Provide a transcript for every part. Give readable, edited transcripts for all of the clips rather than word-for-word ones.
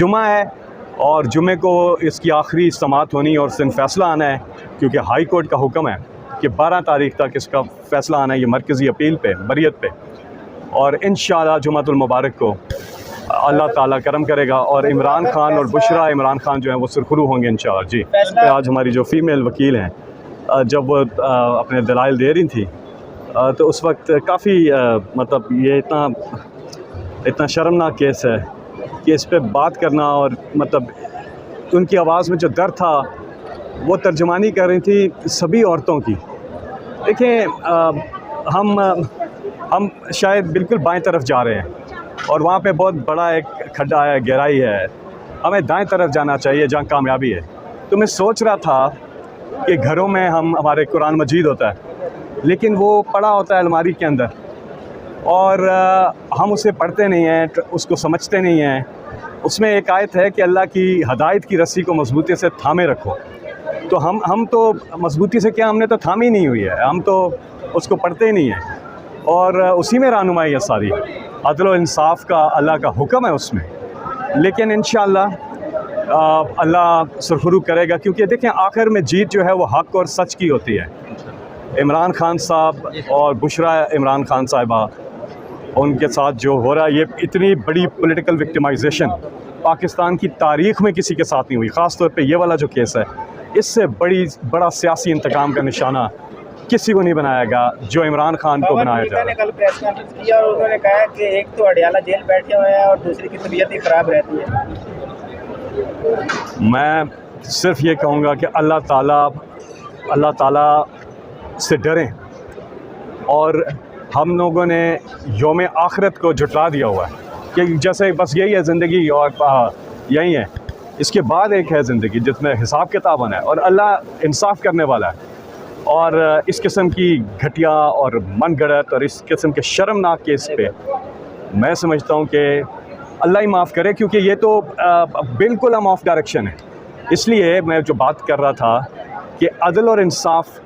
जुमा है और जुमे को इसकी आखिरी समाअत होनी और सिंध फ़ैसला आना है, क्योंकि हाई कोर्ट का हुक्म है कि 12 तारीख तक इसका फ़ैसला आना है, ये मरकज़ी अपील पे बरियत पे। और इंशाअल्लाह जुमातुल मुबारक को अल्लाह ताला करम करेगा और इमरान खान और बुशरा इमरान खान जो है वो सुरखरू होंगे इंशाअल्लाह। जी, आज हमारी जो फ़ीमेल वकील हैं जब वो अपने दलाइल दे रही थी तो उस वक्त काफ़ी मतलब ये इतना शर्मनाक केस है कि इस पे बात करना और मतलब उनकी आवाज़ में जो दर्द था वो तर्जुमानी कर रही थी सभी औरतों की। देखें हम शायद बिल्कुल बाएं तरफ जा रहे हैं और वहाँ पे बहुत बड़ा एक खड्डा है, गहराई है, हमें दाएं तरफ जाना चाहिए जहाँ कामयाबी है। तो मैं सोच रहा था कि घरों में हमारे कुरान मजीद होता है लेकिन वो पड़ा होता है अलमारी के अंदर और हम उसे पढ़ते नहीं हैं, उसको समझते नहीं हैं। उसमें एक आयत है कि अल्लाह की हदायत की रस्सी को मजबूती से थामे रखो। तो हम तो मजबूती से क्या, हमने तो थामी नहीं हुई है, हम तो उसको पढ़ते ही नहीं हैं और उसी में रहनुमाई है सारी। अदल व इंसाफ का अल्लाह का हुक्म है उसमें, लेकिन इंशाअल्लाह अल्लाह सुरखरू करेगा, क्योंकि देखें आखिर में जीत जो है वो हक़ और सच की होती है। इमरान खान साहब और बुशरा इमरान खान साहिबा, उनके साथ जो हो रहा है ये इतनी बड़ी पॉलिटिकल विक्टिमाइजेशन पाकिस्तान की तारीख़ में किसी के साथ नहीं हुई। ख़ास तौर पे ये वाला जो केस है, इससे बड़ा सियासी इंतकाम का निशाना किसी को नहीं बनाएगा जो इमरान खान को बनाया जा रहा है। कल प्रेस कॉन्फ्रेंस किया और उन्होंने कहा कि एक तो अडियाला जेल बैठे हुए हैं और दूसरी की तबीयत ही ख़राब रहती है। मैं सिर्फ ये कहूँगा कि अल्लाह ताला से डरें और हम लोगों ने यौम आखिरत को झुटला दिया हुआ है कि जैसे बस यही है ज़िंदगी और यही है, इसके बाद एक है ज़िंदगी जिसमें हिसाब किताब होना है और अल्लाह इंसाफ करने वाला है। और इस किस्म की घटिया और मनगढ़ंत और इस किस्म के शर्मनाक केस पे मैं समझता हूँ कि अल्लाह ही माफ़ करे, क्योंकि ये तो बिल्कुल हम ऑफ डायरेक्शन है। इसलिए मैं जो बात कर रहा था कि अदल और इंसाफ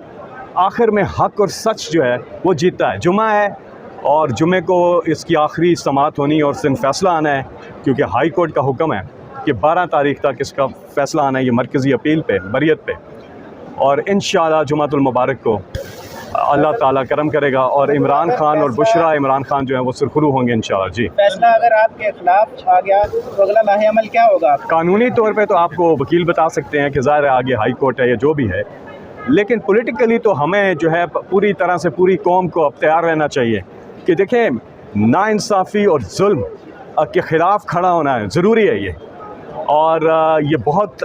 आखिर में हक़ और सच जो है वो जीतता है। जुमा है और जुमे को इसकी आखिरी समाअत होनी और सिंध फ़ैसला आना है, क्योंकि हाई कोर्ट का हुक्म है कि 12 तारीख तक इसका फ़ैसला आना है, ये मरकज़ी अपील पे बरियत पे। और इंशाअल्लाह जुमातुल मुबारक को अल्लाह ताला करम करेगा और इमरान खान और बुशरा इमरान खान जो है वो सुरखरू होंगे इंशाअल्लाह। जी, फैसला अगर आपके खिलाफ आ गया तो अगला लाहे अमल क्या होगा? कानूनी तौर पे तो आपको वकील बता सकते हैं कि ज़ाहिर है आगे हाई कोर्ट है या जो भी है, लेकिन पॉलिटिकली तो हमें जो है पूरी तरह से पूरी कौम को अब तैयार रहना चाहिए कि देखें नाइंसाफ़ी और जुल्म के ख़िलाफ़ खड़ा होना है, ज़रूरी है ये। और ये बहुत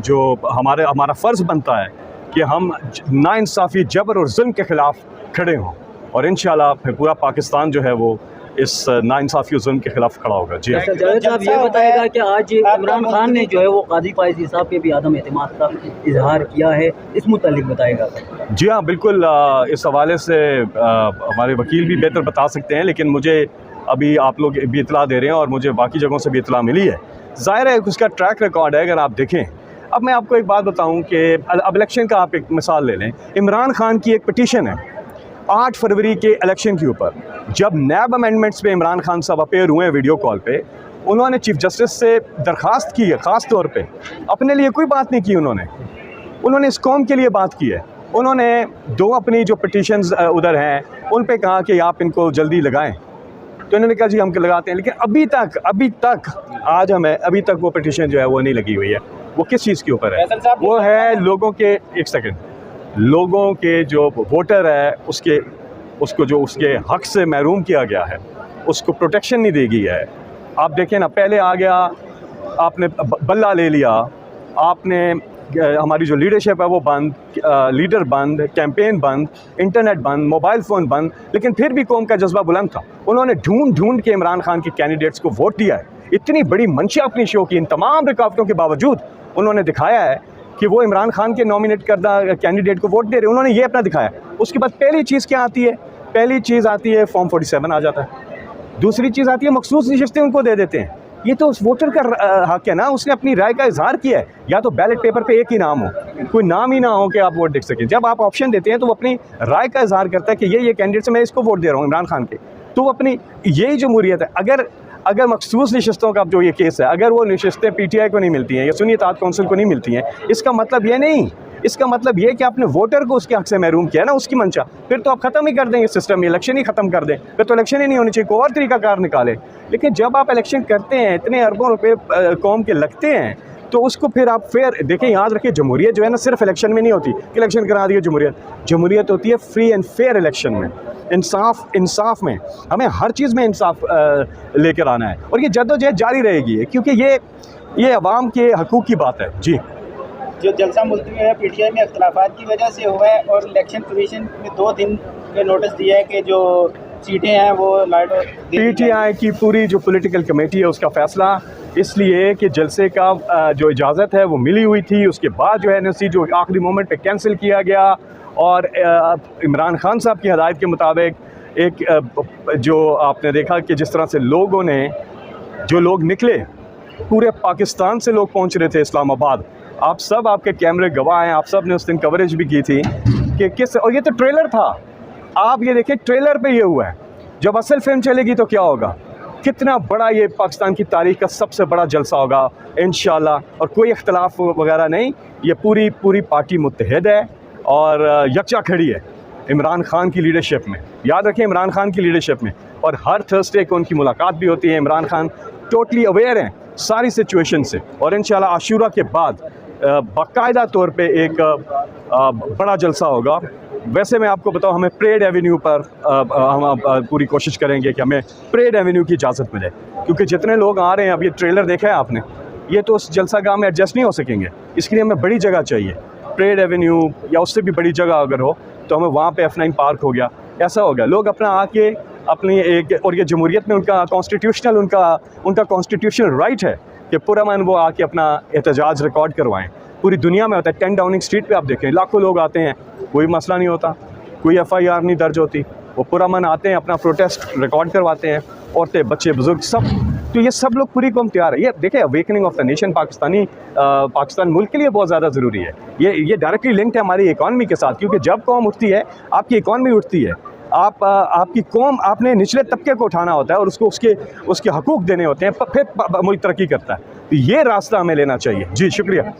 जो हमारा फ़र्ज़ बनता है कि हम नाइंसाफ़ी, जबर और जुल्म के ख़िलाफ़ खड़े हों और इंशाअल्लाह फिर पूरा पाकिस्तान जो है वो इस नाइंसाफ़ी और जुल्म के ख़िलाफ़ खड़ा होगा। जी, जावेद साहब ये बताएगा कि आज इमरान खान ने जो है वो काजी फायज़ी साहब पे भी आदम एतमाद का इजहार किया है, इस मुतालिक बताएगा? जी हाँ, बिल्कुल। इस हवाले से हमारे वकील भी बेहतर बता सकते हैं, लेकिन मुझे अभी आप लोग भी इतला दे रहे हैं और मुझे बाकी जगहों से भी इतला मिली है। ज़ाहिर है उसका ट्रैक रिकॉर्ड है, अगर आप देखें। अब मैं आपको एक बात बताऊं कि अब इलेक्शन का आप एक मिसाल ले लें। इमरान खान की एक पिटीशन है 8 फरवरी के इलेक्शन के ऊपर, जब नैब अमेंडमेंट्स पे इमरान खान साहब अपेयर हुए वीडियो कॉल पे, उन्होंने चीफ जस्टिस से दरख्वास्त की है, ख़ास तौर पे अपने लिए कोई बात नहीं की, उन्होंने इस कौम के लिए बात की है। उन्होंने 2 अपनी जो पिटीशंस उधर हैं उन पे कहा कि आप इनको जल्दी लगाएं, तो इन्होंने कहा जी हम लगाते हैं, लेकिन अभी तक आज हमें अभी तक वो पिटीशन जो है वो नहीं लगी हुई है। वो किस चीज़ के ऊपर है? वो है लोगों के, एक सेकंड, लोगों के जो वोटर है उसको जो उसके हक से महरूम किया गया है, उसको प्रोटेक्शन नहीं दी गई है। आप देखें ना, पहले आ गया, आपने बल्ला ले लिया, आपने हमारी जो लीडरशिप है वो बंद, लीडर बंद, कैंपेन बंद, इंटरनेट बंद, मोबाइल फ़ोन बंद, लेकिन फिर भी कौम का जज्बा बुलंद था। उन्होंने ढूंढ के इमरान खान के कैंडिडेट्स को वोट दिया है। इतनी बड़ी मंशा अपनी शो की, इन तमाम रुकावटों के बावजूद उन्होंने दिखाया है कि वो इमरान खान के नॉमिनेट करदा कैंडिडेट को वोट दे रहे हैं। उन्होंने ये अपना दिखाया। उसके बाद पहली चीज़ क्या आती है? पहली चीज़ आती है फॉर्म 47 आ जाता है। दूसरी चीज़ आती है मखसूस नशिस्तें उनको दे देते हैं। ये तो उस वोटर का हक है ना, उसने अपनी राय का इजहार किया है। या तो बैलेट पेपर पे एक ही नाम हो, कोई नाम ही ना हो कि आप वोट देख सकें। जब आप ऑप्शन देते हैं तो वो अपनी राय का इजहार करता है कि ये कैंडिडेट से मैं इसको वोट दे रहा हूँ इमरान खान के, तो वो अपनी यही जमहूरियत है। अगर अगर मखसूस नशस्तों का जो ये केस है, अगर वो नशस्तें PTI को नहीं मिलती हैं या सुन्नी इत्तेहाद कौंसिल को नहीं मिलती हैं, इसका मतलब ये नहीं, इसका मतलब ये कि आपने वोटर को उसके हक से महरूम किया ना, उसकी मंशा, फिर तो आप ख़त्म ही कर देंगे सिस्टम, इलेक्शन ही ख़त्म कर दें, फिर तो इलेक्शन ही नहीं होनी चाहिए, कोई और तरीका कार निकाले। लेकिन जब आप इलेक्शन करते हैं, इतने अरबों रुपए कौम के लगते हैं, तो उसको फिर आप फेयर देखें। याद रखिए, जमहूरियत जो है ना सिर्फ इलेक्शन में नहीं होती कि इलेक्शन करा दिए जमहूरियत होती है फ्री एंड फेयर इलेक्शन में, इंसाफ में। हमें हर चीज़ में इंसाफ लेकर आना है और ये जद्दोजहद जारी रहेगी, क्योंकि ये अवाम के हकूक़ की बात है। जी, जो जलसा मुलतवी है PTI में अख्तलाफात की वजह से हुआ है और इलेक्शन कमीशन ने 2 दिन का नोटिस दिया है कि जो सीटें हैं वो PTI की पूरी जो पॉलिटिकल कमेटी है उसका फ़ैसला इसलिए कि जलसे का जो इजाज़त है वो मिली हुई थी, उसके बाद जो है NSC जो आखिरी मोमेंट पे कैंसिल किया गया और इमरान खान साहब की हदायत के मुताबिक एक जो आपने देखा कि जिस तरह से लोगों ने, जो लोग निकले, पूरे पाकिस्तान से लोग पहुंच रहे थे इस्लामाबाद, आप सब आपके कैमरे गवाह हैं, आप सब ने उस दिन कवरेज भी की थी कि किस, और ये तो ट्रेलर था, आप ये देखिए ट्रेलर पे ये हुआ है, जब असल फिल्म चलेगी तो क्या होगा, कितना बड़ा ये पाकिस्तान की तारीख का सबसे बड़ा जलसा होगा इंशाल्लाह। और कोई इख्तलाफ वगैरह नहीं, ये पूरी पार्टी मुत्तहिद है और यकजा खड़ी है इमरान खान की लीडरशिप में। याद रखें, इमरान खान की लीडरशिप में, और हर थर्सडे को उनकी मुलाकात भी होती है। इमरान खान टोटली अवेयर हैं सारी सिचुएशन से, और इंशाल्लाह आशूरा के बाद बाकायदा तौर पे एक बड़ा जलसा होगा। वैसे मैं आपको बताऊं, हमें परेड एवेन्यू पर हम पूरी कोशिश करेंगे कि हमें परेड एवेन्यू की इजाज़त मिले, क्योंकि जितने लोग आ रहे हैं, अब ये ट्रेलर देखा है आपने, ये तो उस जलसा गाह में एडजस्ट नहीं हो सकेंगे, इसके लिए हमें बड़ी जगह चाहिए। परेड एवेन्यू या उससे भी बड़ी जगह अगर हो तो हमें वहाँ पे F9 पार्क हो गया, ऐसा हो गया, लोग अपना आके अपनी एक, और ये जमहूरियत में उनका कॉन्स्टिट्यूशनल राइट है कि पुरअमन वो आके अपना एहतजाज रिकॉर्ड करवाएं। पूरी दुनिया में होता है, 10 डाउनिंग स्ट्रीट पे आप देखें लाखों लोग आते हैं, कोई मसला नहीं होता, कोई FIR नहीं दर्ज होती, वो पुरअमन आते हैं, अपना प्रोटेस्ट रिकॉर्ड करवाते हैं, औरतें, बच्चे, बुजुर्ग सब। तो ये सब लोग पूरी कौम तैयार है। ये देखें, awakening of the nation Pakistan मुल्क के लिए बहुत ज़्यादा ज़रूरी है। ये डायरेक्टली लिंक्ड है हमारी इकॉनमी के साथ, क्योंकि जब कौम उठती है आपकी इकॉनमी उठती है। आपकी कौम, आपने निचले तबके को उठाना होता है और उसको उसके हकूक़ देने होते हैं, फिर मुल्क तरक्की करता है। तो ये रास्ता हमें लेना चाहिए। जी, शुक्रिया।